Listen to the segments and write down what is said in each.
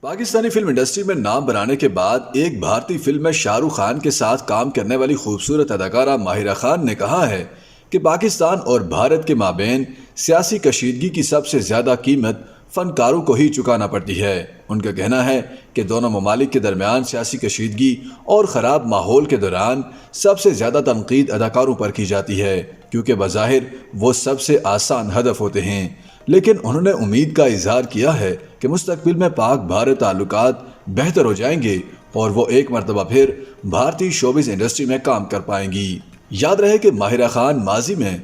Pakistani film industry میں نام بنانے کے بعد ایک بھارتی فلم میں شاہ رخ خان کے ساتھ کام کرنے والی خوبصورت اداکارہ ماہرہ خان نے کہا ہے کہ پاکستان اور بھارت کے مابین سیاسی کشیدگی کی سب سے زیادہ قیمت فنکاروں کو ہی چکانا پڑتی ہے۔ ان کا کہنا ہے کہ دونوں ممالک کے درمیان سیاسی کشیدگی اور خراب ماحول کے دوران سب سے زیادہ تنقید اداکاروں پر کی جاتی ہے، کیونکہ بظاہر وہ سب سے آسان ہدف ہوتے ہیں۔ لیکن انہوں نے امید کا اظہار کیا ہے کہ مستقبل میں پاک بھارت تعلقات بہتر ہو جائیں گے اور وہ ایک مرتبہ پھر بھارتی شوبز انڈسٹری میں کام کر پائیں گی۔ یاد رہے کہ ماہرہ خان ماضی میں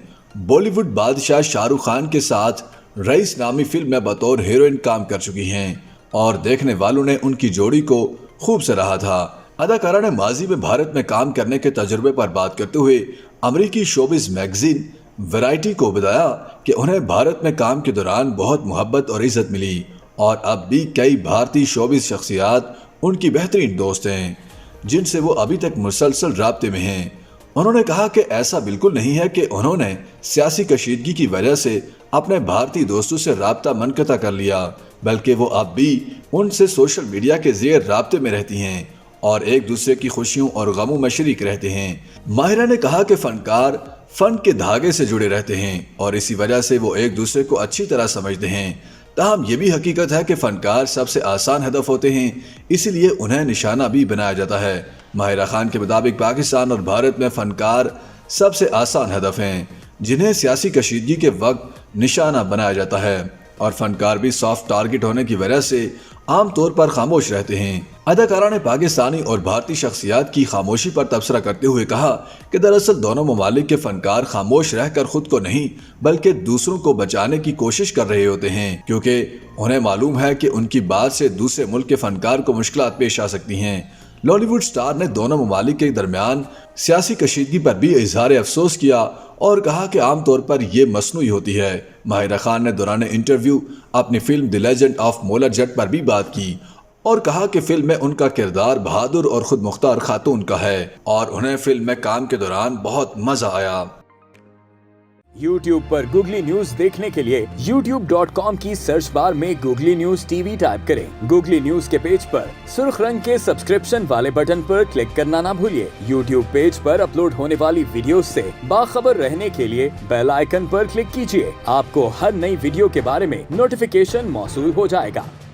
بالی ووڈ بادشاہ شاہ رخ خان کے ساتھ رئیس نامی فلم میں بطور ہیروئن کام کر چکی ہیں اور دیکھنے والوں نے ان کی جوڑی کو خوب سراہا تھا۔ اداکارہ نے ماضی میں بھارت میں کام کرنے کے تجربے پر بات کرتے ہوئے امریکی شوبز میگزین ویرائٹی کو بتایا کہ انہیں بھارت میں کام کے دوران بہت محبت اور عزت ملی اور اب بھی کئی بھارتی شوبز شخصیات ان کی بہترین دوست ہیں جن سے وہ ابھی تک مسلسل رابطے میں ہیں۔ انہوں نے کہا کہ ایسا بالکل نہیں ہے کہ انہوں نے سیاسی کشیدگی کی وجہ سے اپنے بھارتی دوستوں سے رابطہ منقطع کر لیا، بلکہ وہ اب بھی ان سے سوشل میڈیا کے زیر رابطے میں رہتی ہیں اور ایک دوسرے کی خوشیوں اور غموں میں شریک رہتے ہیں۔ ماہرہ نے کہا کہ فنکار فن کے دھاگے سے جڑے رہتے ہیں اور اسی وجہ سے وہ ایک دوسرے کو اچھی طرح سمجھتے ہیں۔ تاہم یہ بھی حقیقت ہے کہ فنکار سب سے آسان ہدف ہوتے ہیں، اسی لیے انہیں نشانہ بھی بنایا جاتا ہے۔ ماہرہ خان کے مطابق پاکستان اور بھارت میں فنکار سب سے آسان ہدف ہیں جنہیں سیاسی کشیدگی کے وقت نشانہ بنایا جاتا ہے، اور فنکار بھی سافٹ ٹارگٹ ہونے کی وجہ سے عام طور پر خاموش رہتے ہیں۔ اداکارہ نے پاکستانی اور بھارتی شخصیات کی خاموشی پر تبصرہ کرتے ہوئے کہا کہ دراصل دونوں ممالک کے فنکار خاموش رہ کر خود کو نہیں بلکہ دوسروں کو بچانے کی کوشش کر رہے ہوتے ہیں، کیونکہ انہیں معلوم ہے کہ ان کی بات سے دوسرے ملک کے فنکار کو مشکلات پیش آ سکتی ہیں۔ لالی ووڈ سٹار نے دونوں ممالک کے درمیان سیاسی کشیدگی پر بھی اظہار افسوس کیا اور کہا کہ عام طور پر یہ مصنوعی ہوتی ہے۔ ماہرہ خان نے دوران انٹرویو اپنی فلم دی لیجنڈ آف مولا جٹ پر بھی بات کی اور کہا کہ فلم میں ان کا کردار بہادر اور خود مختار خاتون کا ہے اور انہیں فلم میں کام کے دوران بہت مزہ آیا۔ YouTube پر گوگلی نیوز دیکھنے کے لیے youtube.com کی سرچ بار میں googly news T V type کریں۔ گوگلی نیوز کے پیج پر سرخ رنگ کے سبسکرپشن والے بٹن پر کلک کرنا نہ بھولیے۔ YouTube پیج پر اپلوڈ ہونے والی ویڈیوز سے باخبر رہنے کے لیے بیل آئیکن پر کلک کیجیے۔ آپ کو ہر نئی ویڈیو کے بارے میں نوٹیفیکیشن موصول ہو جائے گا۔